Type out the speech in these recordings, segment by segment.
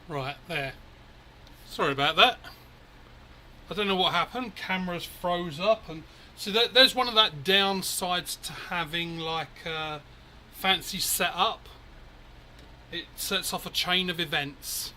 Right, there. Sorry about that. I don't know what happened. Cameras froze up, and so there's one of that downsides to having like a fancy setup. It sets off a chain of events.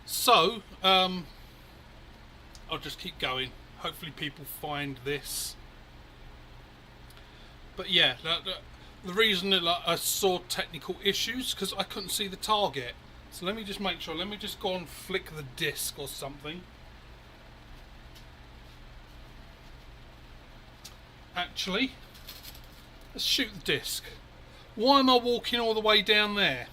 So, I'll just keep going. Hopefully people find this. But yeah, the reason that like, I saw technical issues because I couldn't see the target. So let me just make sure. Let me just go and flick the disc or something. Actually, let's shoot the disc. Why am I walking all the way down there?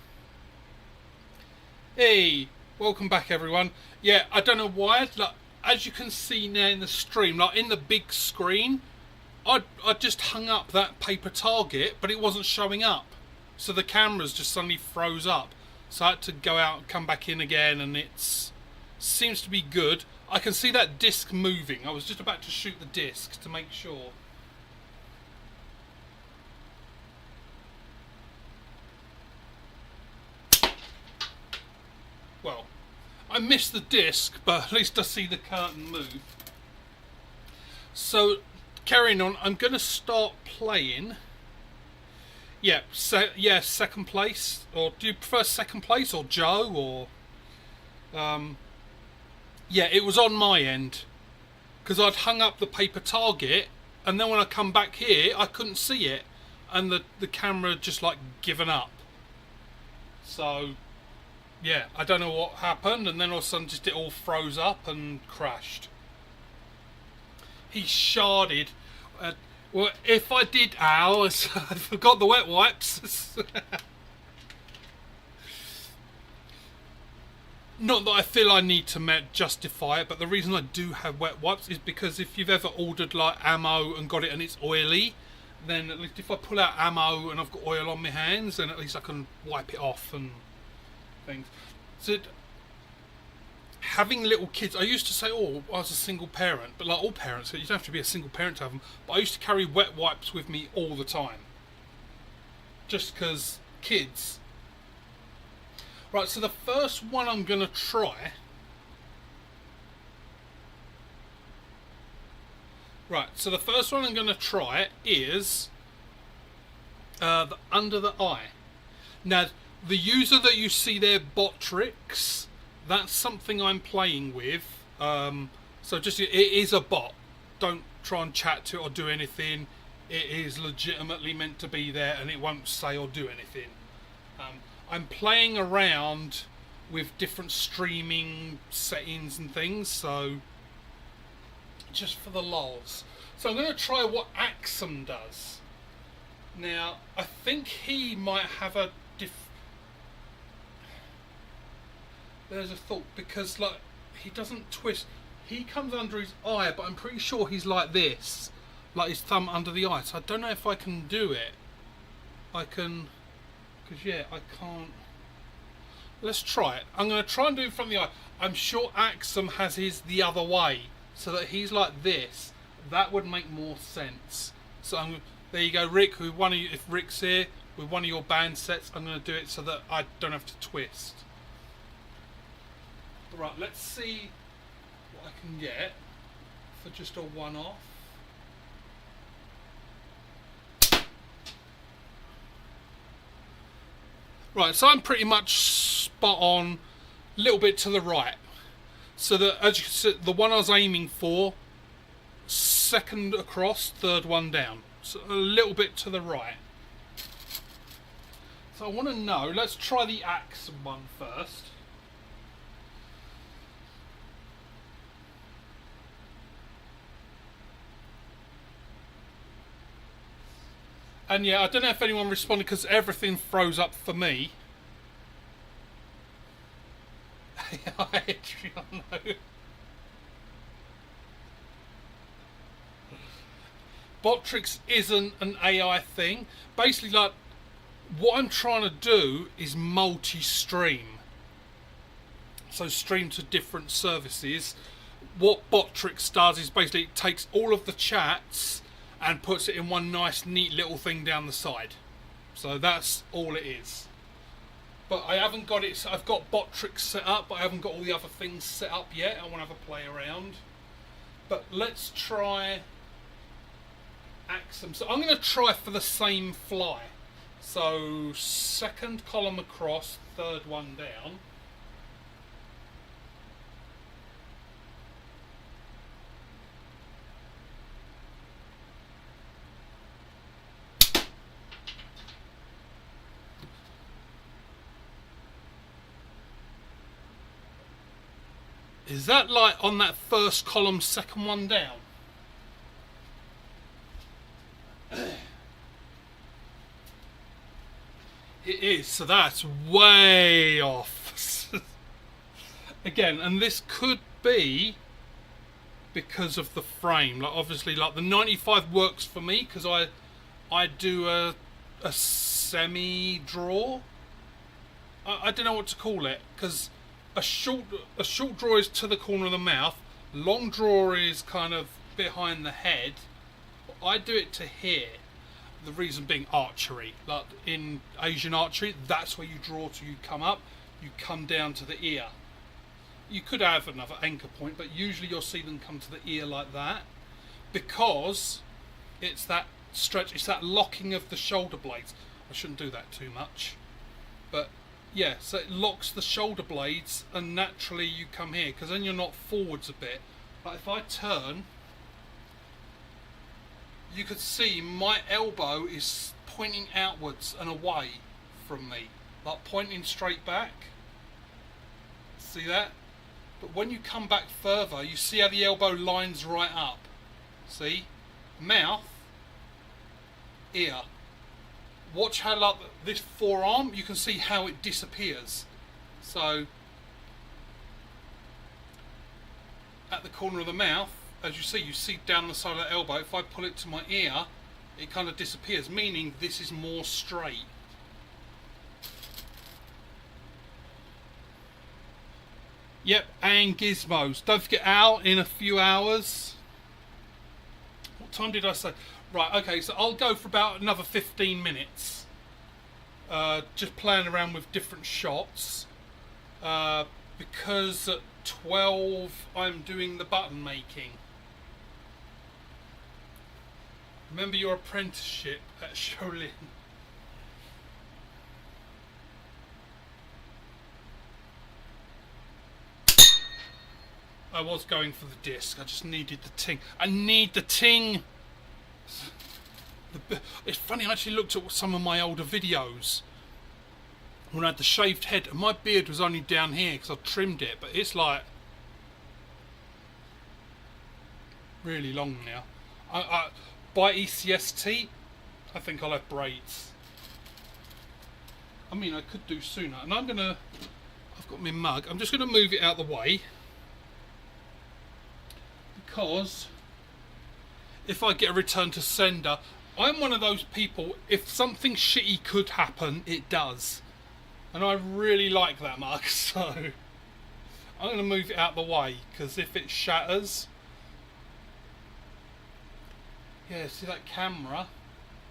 Hey, welcome back everyone. Yeah, I don't know why. Like, as you can see now in the stream, like in the big screen, I just hung up that paper target, but it wasn't showing up. So the cameras just suddenly froze up. So I had to go out and come back in again, and it seems to be good. I can see that disc moving. I was just about to shoot the disc to make sure. Well, I missed the disc, but at least I see the curtain move. So, carrying on, I'm going to start playing. Yeah, second place. Or do you prefer second place or Joe? Or yeah, it was on my end because I'd hung up the paper target, and then when I come back here, I couldn't see it, and the camera just like given up. So yeah, I don't know what happened, and then all of a sudden just it all froze up and crashed. He sharded. Well, if I did, I forgot the wet wipes. Not that I feel I need to justify it, but the reason I do have wet wipes is because if you've ever ordered like ammo and got it and it's oily, then at least if I pull out ammo and I've got oil on my hands, then at least I can wipe it off and things. So having little kids, I used to say, oh, I was a single parent, but like all parents, you don't have to be a single parent to have them, but I used to carry wet wipes with me all the time. Just because kids. Right, so the first one I'm going to try. Right, so the first one I'm going to try is the under the eye. Now, the user that you see there, Botrix, that's something I'm playing with. So just, it is a bot. Don't try and chat to it or do anything. It is legitimately meant to be there, and it won't say or do anything. I'm playing around with different streaming settings and things, so just for the lols. So I'm going to try what Axum does. Now, I think he might have a there's a thought, because like he doesn't twist. He comes under his eye, but I'm pretty sure he's like this, like his thumb under the eye. So I don't know if I can do it. I can, because yeah, I can't. Let's try it. I'm going to try and do it from the eye. I'm sure Axum has his the other way, so that he's like this. That would make more sense. So there you go, Rick. With one of you, if Rick's here with one of your band sets, I'm going to do it so that I don't have to twist. Right, let's see what I can get for just a one-off. Right, so I'm pretty much spot on, a little bit to the right. So that, as you can see, the one I was aiming for, second across, third one down. So a little bit to the right. So I want to know, let's try the Axum one first. And yeah, I don't know if anyone responded because everything froze up for me. I no. Botrix isn't an AI thing. Basically, like, what I'm trying to do is multi-stream. So stream to different services. What Botrix does is basically it takes all of the chats and puts it in one nice neat little thing down the side. So that's all it is. But I haven't got it, so I've got Botrix set up, but I haven't got all the other things set up yet. I want to have a play around. But let's try Axum. So I'm going to try for the same fly. So second column across, third one down. Is that like on that first column, second one down? It is, so that's way off. Again, and this could be because of the frame. Like obviously, like the 95 works for me because I do a semi-draw. I don't know what to call it because a short draw is to the corner of the mouth. Long draw is kind of behind the head. I do it to here. The reason being archery. Like in Asian archery, that's where you draw till you come up. You come down to the ear. You could have another anchor point, but usually you'll see them come to the ear like that because it's that stretch, it's that locking of the shoulder blades. I shouldn't do that too much, but yeah, so it locks the shoulder blades and naturally you come here because then you're not forwards a bit. But if I turn, you could see my elbow is pointing outwards and away from me, like pointing straight back. See that? But when you come back further, you see how the elbow lines right up. See? Mouth, ear. Watch how like this forearm, you can see how it disappears. So, at the corner of the mouth, as you see down the side of the elbow, if I pull it to my ear, it kind of disappears, meaning this is more straight. Yep, and gizmos. Don't forget out in a few hours. What time did I say? Right, okay, so I'll go for about another 15 minutes. Just playing around with different shots. Because at 12 I'm doing the button making. Remember your apprenticeship at Shaolin. I was going for the disc, I just needed the ting. I need the ting! It's funny, I actually looked at some of my older videos when I had the shaved head and my beard was only down here because I trimmed it, but it's like really long now. By ECST, I think I'll have braids. I mean, I could do sooner. And I've got my mug. I'm just gonna move it out of the way because if I get a return to sender, I'm one of those people, if something shitty could happen, it does. And I really like that mug, so I'm going to move it out the way, because if it shatters... Yeah, see that camera?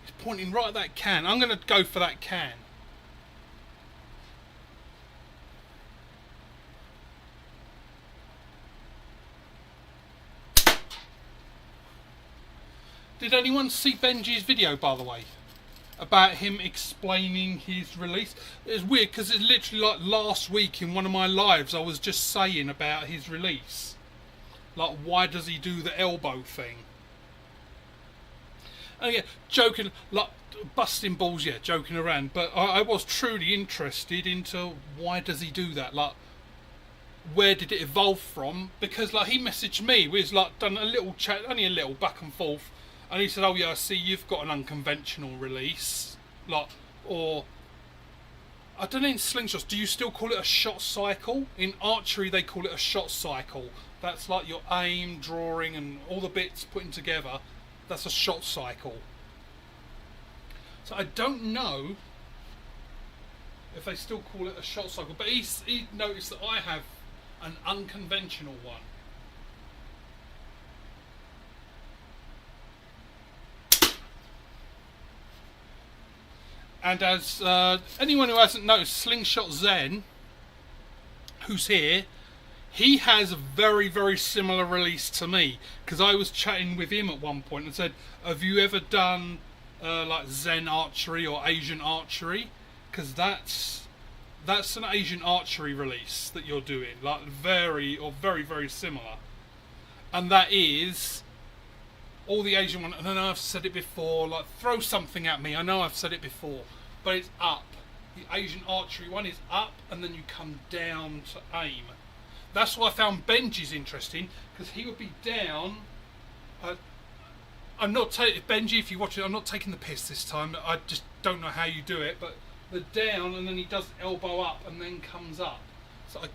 It's pointing right at that can. I'm going to go for that can. Did anyone see Benji's video, by the way? About him explaining his release? It's weird because it's literally like last week in one of my lives I was just saying about his release. Like, why does he do the elbow thing? And yeah, joking, like busting balls, yeah, joking around. But I was truly interested into why does he do that? Like, where did it evolve from? Because like he messaged me, we've like done a little chat, only a little back and forth. And he said, oh yeah, I see you've got an unconventional release. Like, or, I don't know, in slingshots, do you still call it a shot cycle? In archery, they call it a shot cycle. That's like your aim, drawing, and all the bits putting together. That's a shot cycle. So I don't know if they still call it a shot cycle, but he noticed that I have an unconventional one. And as anyone who hasn't noticed, Slingshot Zen, who's here, he has a very, very similar release to me, because I was chatting with him at one point and said, have you ever done like Zen archery or Asian archery? Because that's an Asian archery release that you're doing, like very, very similar. And that is all the Asian one. And I know I've said it before, like throw something at me. I know I've said it before, but it's up. The Asian archery one is up, and then you come down to aim. That's why I found Benji's interesting, because he would be down. I'm not taking Benji. If you watch it, I'm not taking the piss this time. I just don't know how you do it, but the down, and then he does elbow up, and then comes up. So I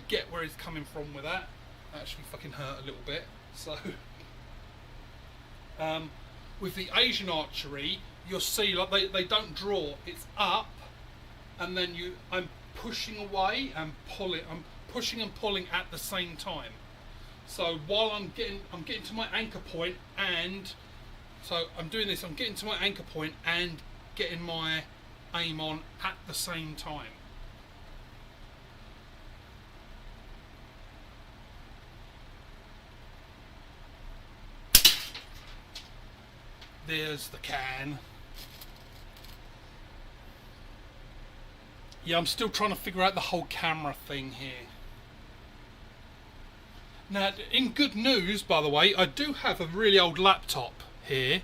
get where he's coming from with that. That actually fucking hurt a little bit. So with the Asian archery, you'll see like they don't draw. It's up, and then I'm pushing away and pulling. I'm pushing and pulling at the same time. So while I'm getting to my anchor point, and so I'm doing this. I'm getting to my anchor point and getting my aim on at the same time. There's the can. Yeah, I'm still trying to figure out the whole camera thing here. Now, in good news, by the way, I do have a really old laptop here.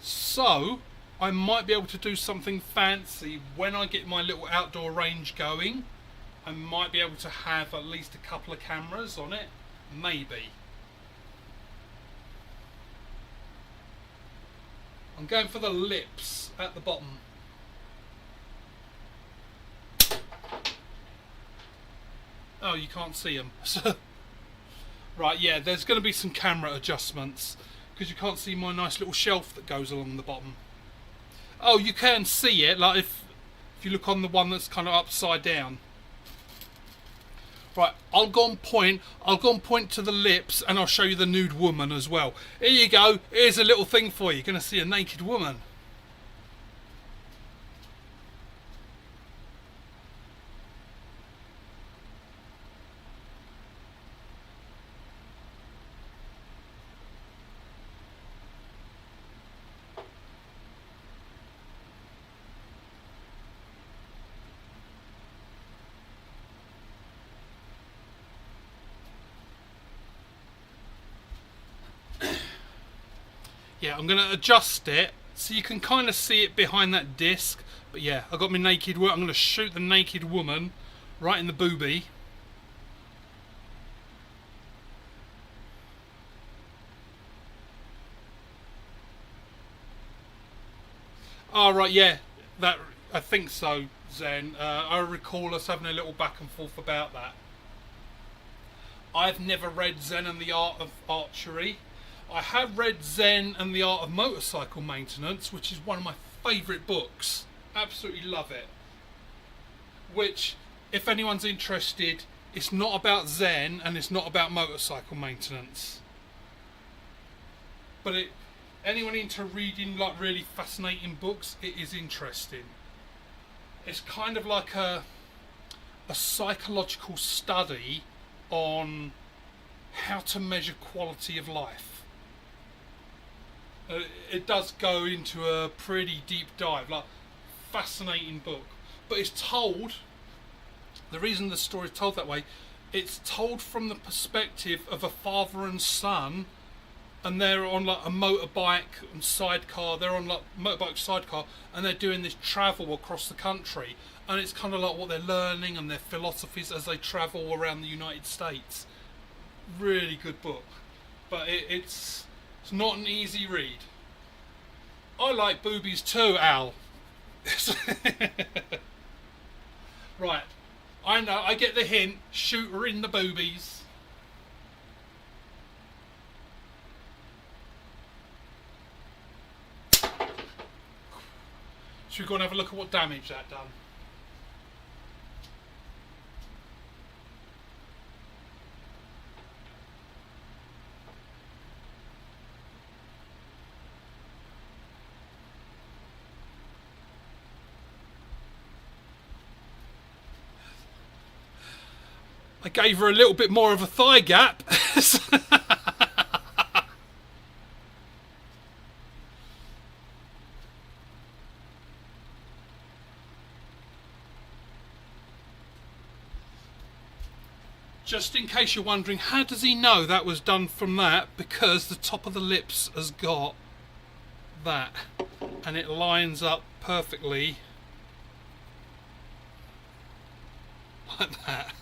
So, I might be able to do something fancy when I get my little outdoor range going. I might be able to have at least a couple of cameras on it. Maybe. I'm going for the lips at the bottom. Oh, you can't see them. Right, yeah, there's going to be some camera adjustments because you can't see my nice little shelf that goes along the bottom. Oh, you can see it, like if you look on the one that's kind of upside down. Right, I'll go on point to the lips, and I'll show you the nude woman as well. Here you go, here's a little thing for you. You're going to see a naked woman. Yeah, I'm going to adjust it so you can kind of see it behind that disc. But yeah, I've got my naked woman. I'm going to shoot the naked woman right in the boobie. Oh, right, yeah, that I think so, Zen. I recall us having a little back and forth about that. I've never read Zen and the Art of Archery. I have read Zen and the Art of Motorcycle Maintenance, which is one of my favourite books. Absolutely love it. Which, if anyone's interested, it's not about Zen and it's not about motorcycle maintenance. But anyone into reading like really fascinating books, it is interesting. It's kind of like a psychological study on how to measure quality of life. It does go into a pretty deep dive, like fascinating book. But it's told, the reason the story is told that way, it's told from the perspective of a father and son, and they're on like a motorbike and sidecar. They're on like motorbike sidecar, and they're doing this travel across the country. And it's kind of like what they're learning and their philosophies as they travel around the United States. Really good book, but it's not an easy read. I like boobies too, Al. Right, I know, I get the hint. Shoot her in the boobies. Should we go and have a look at what damage that done? I gave her a little bit more of a thigh gap. Just in case you're wondering, how does he know that was done from that? Because the top of the lips has got that. And it lines up perfectly. Like that.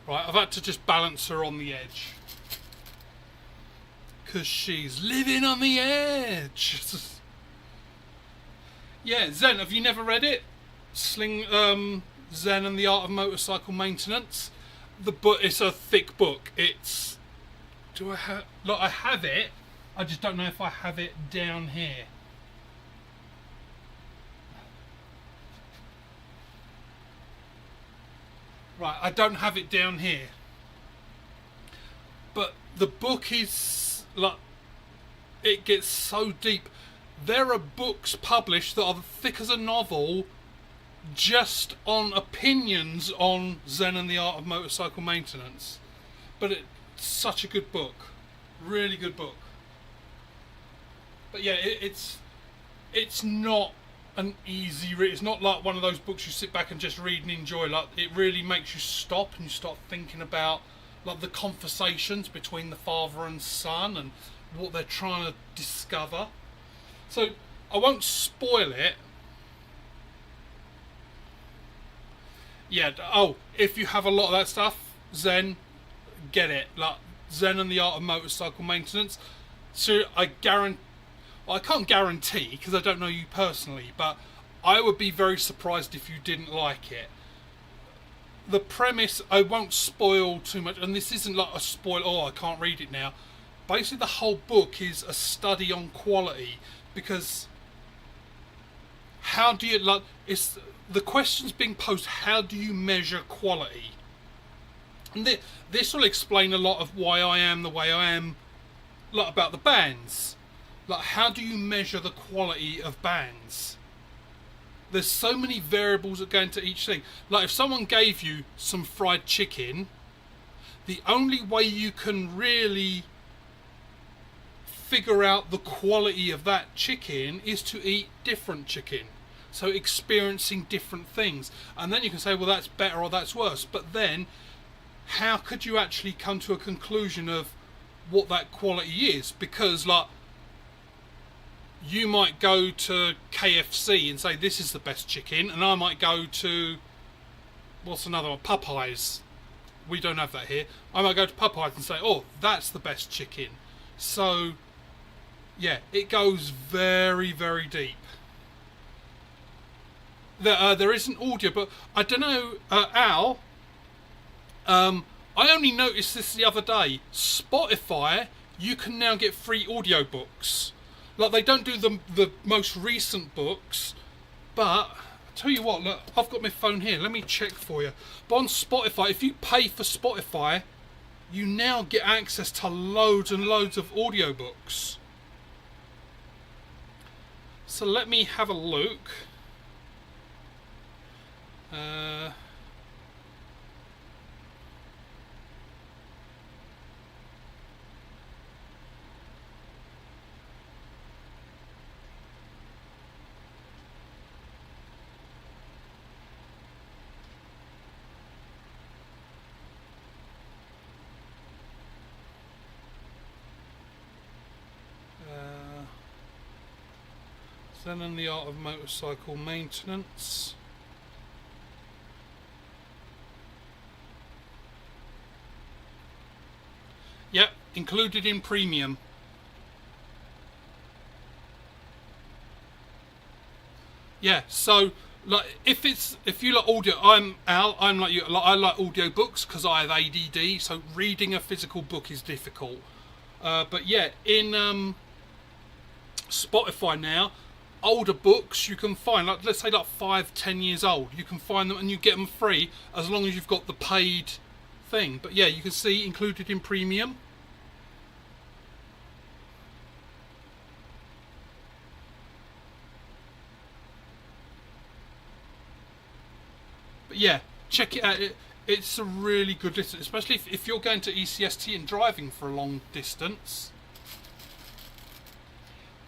Right, I've had to just balance her on the edge. Because she's living on the edge. Yeah, Zen, have you never read it? Zen and the Art of Motorcycle Maintenance. The book, it's a thick book. It's... Do I have... Look, I have it. I just don't know if I have it down here. Right, I don't have it down here. But the book is like, it gets so deep. There are books published that are thick as a novel just on opinions on Zen and the Art of Motorcycle Maintenance. But it's such a good book. Really good book. But yeah, it's not an easy read. It's not like one of those books you sit back and just read and enjoy. Like, it really makes you stop and you start thinking about like the conversations between the father and son and what they're trying to discover. So I won't spoil it. Yeah. Oh, if you have a lot of that stuff, Zen, get it. Like Zen and the Art of Motorcycle Maintenance. So I guarantee. Well, I can't guarantee because I don't know you personally, but I would be very surprised if you didn't like it. The premise, I won't spoil too much, and this isn't like a spoil, oh, I can't read it now. Basically, the whole book is a study on quality, because how do you, like, it's, the question's being posed, how do you measure quality? And this will explain a lot of why I am the way I am, like, about the bands. Like, how do you measure the quality of bands? There's so many variables that go into each thing. Like, if someone gave you some fried chicken, the only way you can really figure out the quality of that chicken is to eat different chicken. So experiencing different things. And then you can say, well, that's better or that's worse. But then, how could you actually come to a conclusion of what that quality is? Because, like, you might go to KFC and say this is the best chicken, and I might go to, what's another one, Popeyes. We don't have that here. I might go to Popeyes and say, oh, that's the best chicken. So yeah, it goes very, very deep. There is an audio, but I don't know, Al, I only noticed this the other day. Spotify, you can now get free audiobooks. Like, they don't do the most recent books, but I'll tell you what, look, I've got my phone here, let me check for you. But on Spotify, if you pay for Spotify, you now get access to loads and loads of audiobooks. So let me have a look. Zen and the Art of Motorcycle Maintenance. Yep, included in premium. Yeah, so like if you like audio, I'm like you. Like, I like audio books because I have ADD. So reading a physical book is difficult. But yeah, in Spotify now, older books you can find, like let's say like 5-10 years old, you can find them and you get them free as long as you've got the paid thing. But yeah, you can see included in premium. But yeah, check it out. It's a really good listen, especially if you're going to ECST and driving for a long distance.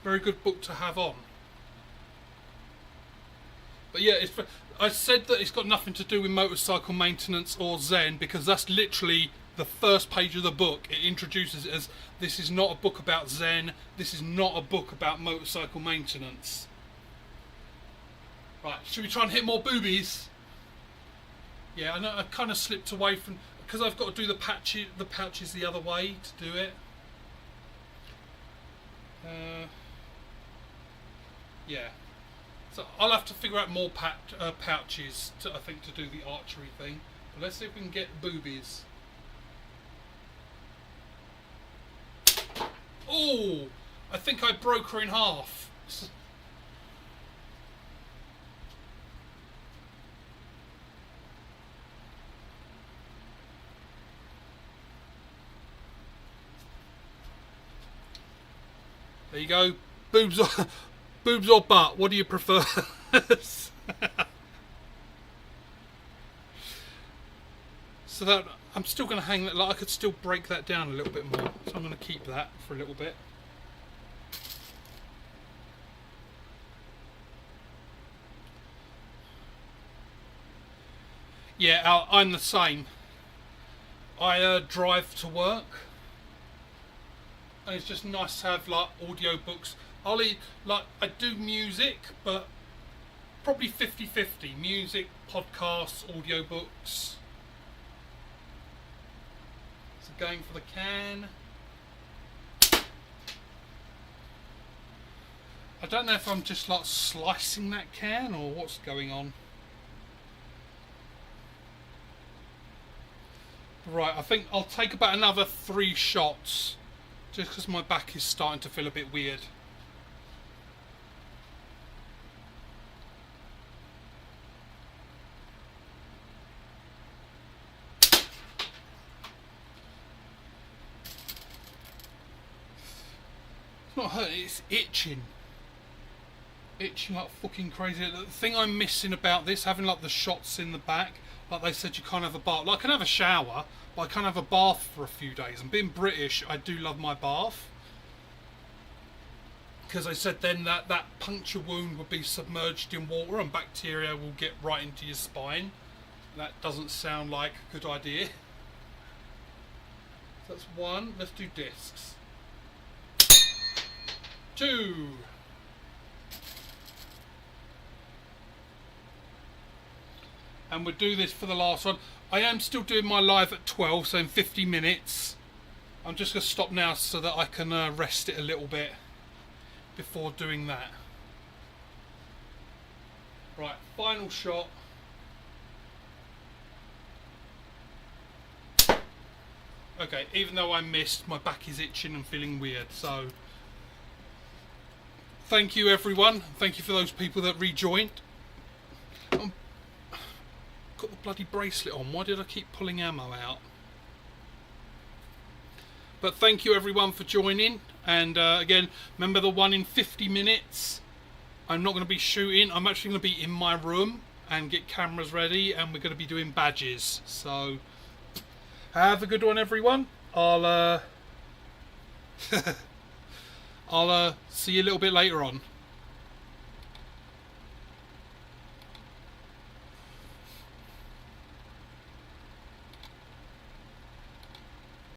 Very good book to have on. But yeah, I said that it's got nothing to do with motorcycle maintenance or Zen because that's literally the first page of the book. It introduces it as this is not a book about Zen, this is not a book about motorcycle maintenance. Right, should we try and hit more boobies? Yeah, I know I kind of slipped away from because I've got to do the pouches the other way to do it. Yeah, so I'll have to figure out more pouches I think to do the archery thing. But let's see if we can get boobies. Oh, I think I broke her in half. There you go. Boobs or butt, what do you prefer? So that I'm still going to hang that, like I could still break that down a little bit more. So I'm going to keep that for a little bit. Yeah, I'm the same. I drive to work. And it's just nice to have like audio books. I do music, but probably 50-50. Music, podcasts, audio books. So going for the can. I don't know if I'm just like slicing that can or what's going on. Right, I think I'll take about another 3 shots. Just because my back is starting to feel a bit weird. It's not hurting, it's itching. Itching like fucking crazy. The thing I'm missing about this, having like the shots in the back, like they said you can't have a bath. Like I can have a shower, but I can't have a bath for a few days. And being British, I do love my bath. Because they said then that puncture wound would be submerged in water and bacteria will get right into your spine. That doesn't sound like a good idea. So that's 1. Let's do discs. 2. And we'll do this for the last one. I am still doing my live at 12, so in 50 minutes. I'm just going to stop now so that I can rest it a little bit before doing that. Right, final shot. Okay, even though I missed, my back is itching and feeling weird, so thank you everyone. Thank you for those people that rejoined. Got the bloody bracelet on. Why did I keep pulling ammo out? But thank you everyone for joining. And again, remember the one in 50 minutes. I'm not going to be shooting. I'm actually going to be in my room and get cameras ready. And we're going to be doing badges. So have a good one, everyone. I'll see you a little bit later on.